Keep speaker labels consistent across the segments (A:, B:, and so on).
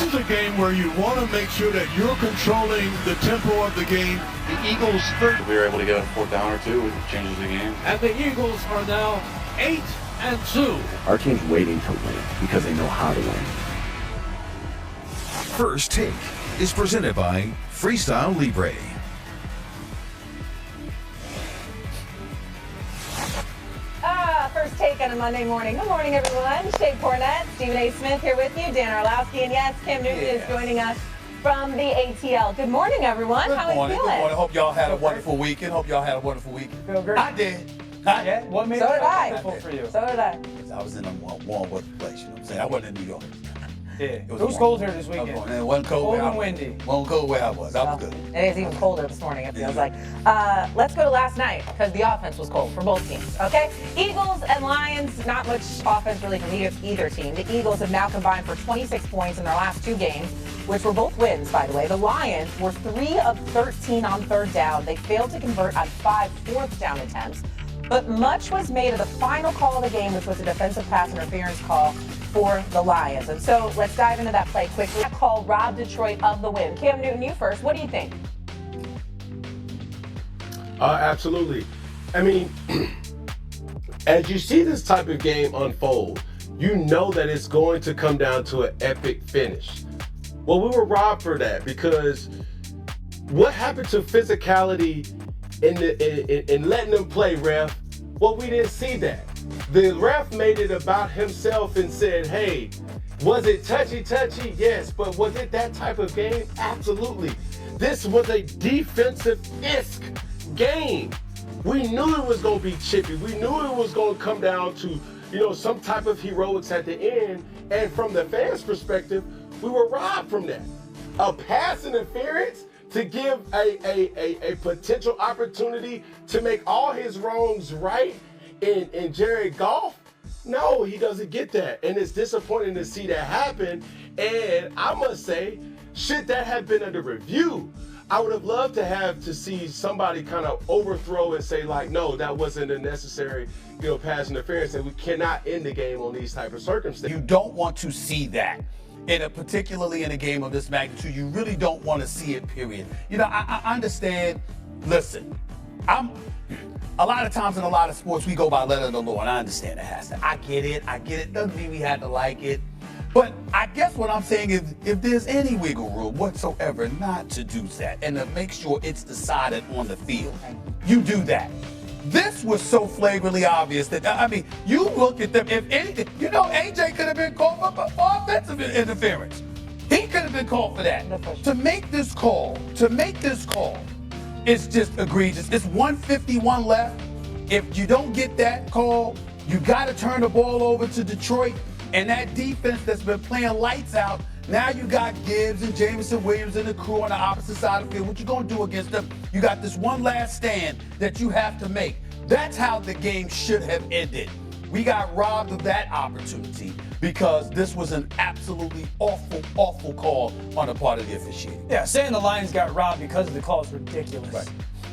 A: This is a game where you want to make sure that you're controlling the tempo of the game.
B: The Eagles third. If we were able to get a fourth down or two, it changes the game.
C: And the Eagles are now 8-2.
D: Our team's waiting to win because they know how to win.
E: First Take is presented by Freestyle Libre.
F: First Take on a Monday morning. Good morning, everyone. Shay Cornett, Stephen A. Smith here with you, Dan Orlowski, and yes, Cam Newton is joining us from the ATL. Good morning, everyone. How are you feeling?
G: Good morning. Hope y'all had a wonderful weekend.
F: Feel great.
G: I did.
F: Yeah?
G: What made
F: So did I.
G: wonderful for you?
F: So did I.
G: I was in a warm weather place, you know what I'm saying? I wasn't in New York.
H: Yeah. It was cold here this weekend.
G: It wasn't cold
H: and windy.
G: Wasn't cold where I was. That was good.
F: It is even colder this morning, it feels like. Let's go to last night, because the offense was cold for both teams, okay? Eagles and Lions, not much offense really from either team. The Eagles have now combined for 26 points in their last two games, which were both wins, by the way. The Lions were 3 of 13 on third down. They failed to convert on 5 fourth down attempts. But much was made of the final call of the game, which was a defensive pass interference call for the Lions. And so let's dive into that play quickly. That call robbed Detroit of the win. Cam Newton, you first. What do you think?
I: Absolutely. I mean, as you see this type of game unfold, you know that it's going to come down to an epic finish. Well, we were robbed for that because what happened to physicality in letting them play, ref? Well, we didn't see that. The ref made it about himself and said, hey, was it touchy? Yes, but was it that type of game? Absolutely. This was a defensive-esque game. We knew it was going to be chippy. We knew it was going to come down to, some type of heroics at the end. And from the fans' perspective, we were robbed from that. A pass interference to give a potential opportunity to make all his wrongs right in Jared Goff? No, he doesn't get that. And it's disappointing to see that happen. And I must say, should that have been under review, I would have loved to see somebody kind of overthrow and say, like, no, that wasn't a necessary, pass interference, and we cannot end the game on these type of circumstances.
G: You don't want to see that. Particularly in a game of this magnitude, you really don't want to see it, period. I understand, listen, a lot of times in a lot of sports, we go by letter of the law, and I understand it has to. I get it. Doesn't mean we had to like it. But I guess what I'm saying is, if there's any wiggle room whatsoever not to do that and to make sure it's decided on the field, you do that. This was so flagrantly obvious that, you look at them, if anything, AJ could have been called for offensive interference. He could have been called for that. To make this call, it's just egregious. It's 1:51 left. If you don't get that call, you got to turn the ball over to Detroit. And that defense that's been playing lights out, now you got Gibbs and Jameson Williams and the crew on the opposite side of the field. What you going to do against them? You got this one last stand that you have to make. That's how the game should have ended. We got robbed of that opportunity because this was an absolutely awful call on the part of the officiating.
H: Yeah, saying the Lions got robbed because of the call is ridiculous.
G: Right.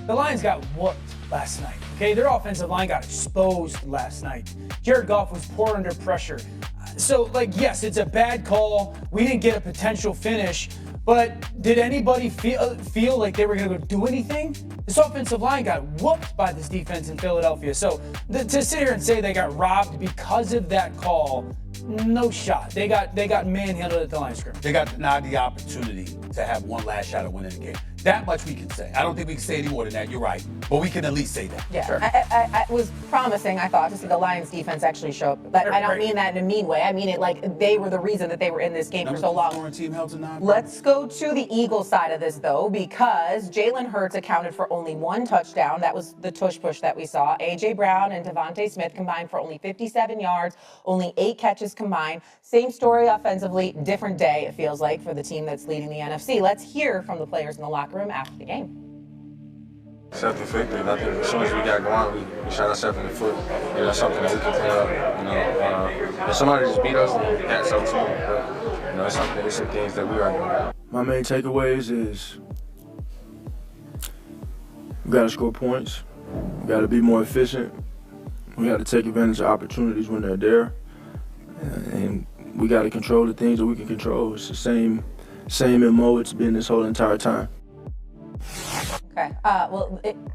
H: The Lions got whooped last night. Okay, their offensive line got exposed last night. Jared Goff was poor under pressure. So, yes, it's a bad call. We didn't get a potential finish, but did anybody feel like they were going to go do anything? This offensive line got whooped by this defense in Philadelphia. So to sit here and say they got robbed because of that call, no shot. They got manhandled at the line of scrimmage.
G: They got denied the opportunity to have one last shot at winning the game. That much we can say. I don't think we can say any more than that. You're right. But we can at least say that.
F: Yeah,
G: sure.
F: I was promising, I thought, to see the Lions defense actually show up. But I don't mean that in a mean way. I mean it like they were the reason that they were in this game for so long.
G: Team held to 9.
F: Let's go to the Eagles side of this, though, because Jalen Hurts accounted for only 1 touchdown. That was the tush push that we saw. A.J. Brown and Devontae Smith combined for only 57 yards, only 8 catches combined. Same story offensively, different day, it feels like, for the team that's leading the NFC. Let's hear from the players in the locker room after the game.
J: Self-inflicted. I think as soon as we got going, we shot ourselves in the foot. That's something that we can clean up. If somebody just beat us, then that's up to them. But it's some things that we are doing.
K: My main takeaways is we got to score points. We got to be more efficient. We got to take advantage of opportunities when they're there. And we got to control the things that we can control. It's the same MO it's been this whole entire time.
F: Okay.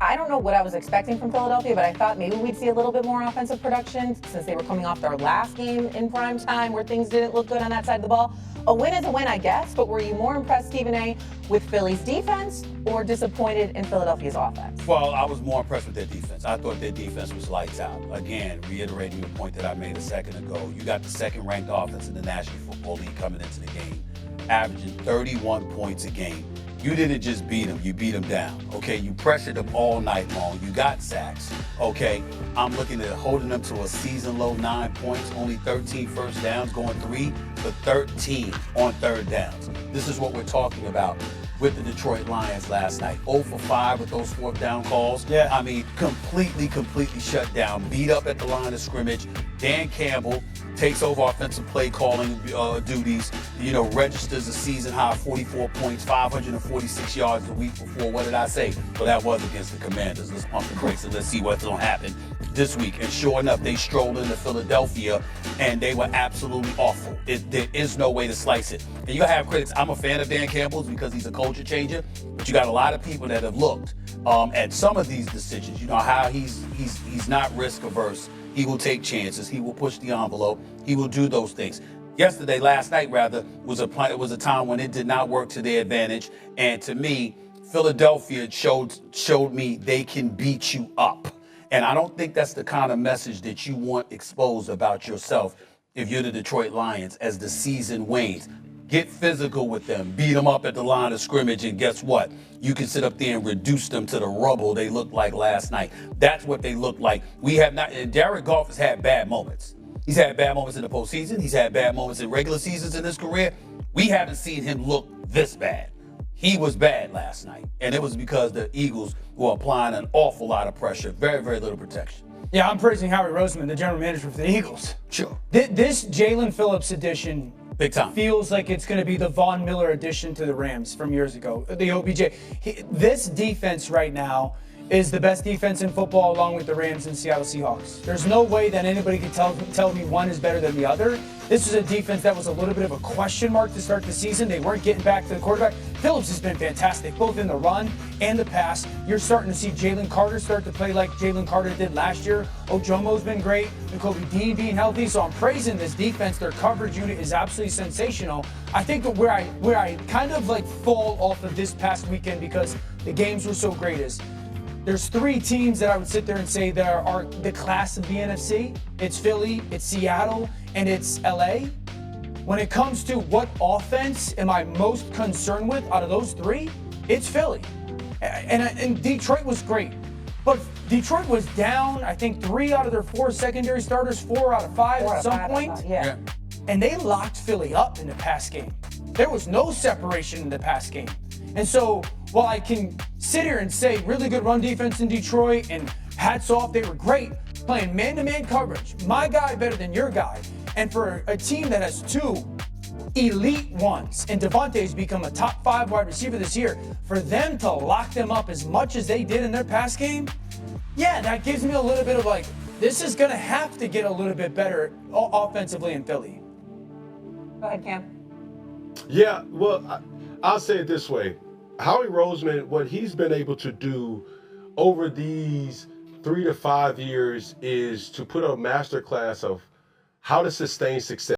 F: I don't know what I was expecting from Philadelphia, but I thought maybe we'd see a little bit more offensive production since they were coming off their last game in prime time where things didn't look good on that side of the ball. A win is a win, I guess, but were you more impressed, Stephen A., with Philly's defense or disappointed in Philadelphia's offense?
G: Well, I was more impressed with their defense. I thought their defense was lights out. Again, reiterating the point that I made a second ago, you got the second-ranked offense in the National Football League coming into the game, averaging 31 points a game. You didn't just beat them, you beat them down, okay? You pressured them all night long. You got sacks, okay? I'm looking at holding them to a season-low 9 points, only 13 first downs, going 3 for 13 on third downs. This is what we're talking about with the Detroit Lions last night. 0 for 5 with those fourth down calls.
H: Yeah.
G: I mean, completely shut down, beat up at the line of scrimmage. Dan Campbell takes over offensive play calling duties, registers a season high 44 points, 546 yards the week before. What did I say? Well, that was against the Commanders. Let's pump the brakes and let's see what's going to happen this week. And sure enough, they strolled into Philadelphia and they were absolutely awful. There is no way to slice it. And you have critics. I'm a fan of Dan Campbell's because he's a culture changer, but you got a lot of people that have looked at some of these decisions. You know how he's not risk averse. He will take chances. He will push the envelope. He will do those things. Last night, was a time when it did not work to their advantage. And to me, Philadelphia showed me they can beat you up. And I don't think that's the kind of message that you want exposed about yourself if you're the Detroit Lions as the season wanes. Get physical with them, beat them up at the line of scrimmage, and guess what? You can sit up there and reduce them to the rubble they looked like last night. That's what they look like. We have not, and Jared Goff has had bad moments. He's had bad moments in the postseason. He's had bad moments in regular seasons in his career. We haven't seen him look this bad. He was bad last night, and it was because the Eagles were applying an awful lot of pressure, very, very little protection.
H: Yeah, I'm praising Howie Roseman, the general manager for the Eagles.
G: Sure.
H: This Jalen Phillips edition
G: big time
H: feels like it's going to be the Von Miller addition to the Rams from years ago, the OBJ. This defense right now is the best defense in football along with the Rams and Seattle Seahawks. There's no way that anybody can tell me one is better than the other. This is a defense that was a little bit of a question mark to start the season. They weren't getting back to the quarterback. Phillips has been fantastic, both in the run and the pass. You're starting to see Jalen Carter start to play like Jalen Carter did last year. Ojomo's been great. Nakobe Dean being healthy. So I'm praising this defense. Their coverage unit is absolutely sensational. I think that where I kind of fall off of this past weekend because the games were so great is there's 3 teams that I would sit there and say that are the class of the NFC. It's Philly, it's Seattle, and it's LA. When it comes to what offense am I most concerned with out of those 3, it's Philly. And Detroit was great. But Detroit was down, I think, 3 out of their 4 secondary starters, 4 out of 5 at some point.
F: Yeah.
H: And they locked Philly up in the pass game. There was no separation in the pass game. And so while I can sit here and say really good run defense in Detroit and hats off, they were great playing man-to-man coverage. My guy better than your guy. And for a team that has 2 elite ones, and Devontae's become a top 5 wide receiver this year, for them to lock them up as much as they did in their pass game, yeah, that gives me a little bit of this is going to have to get a little bit better offensively in Philly.
F: Go ahead, Cam.
I: Yeah, well, I'll say it this way. Howie Roseman, what he's been able to do over these 3 to 5 years is to put a masterclass of how to sustain success.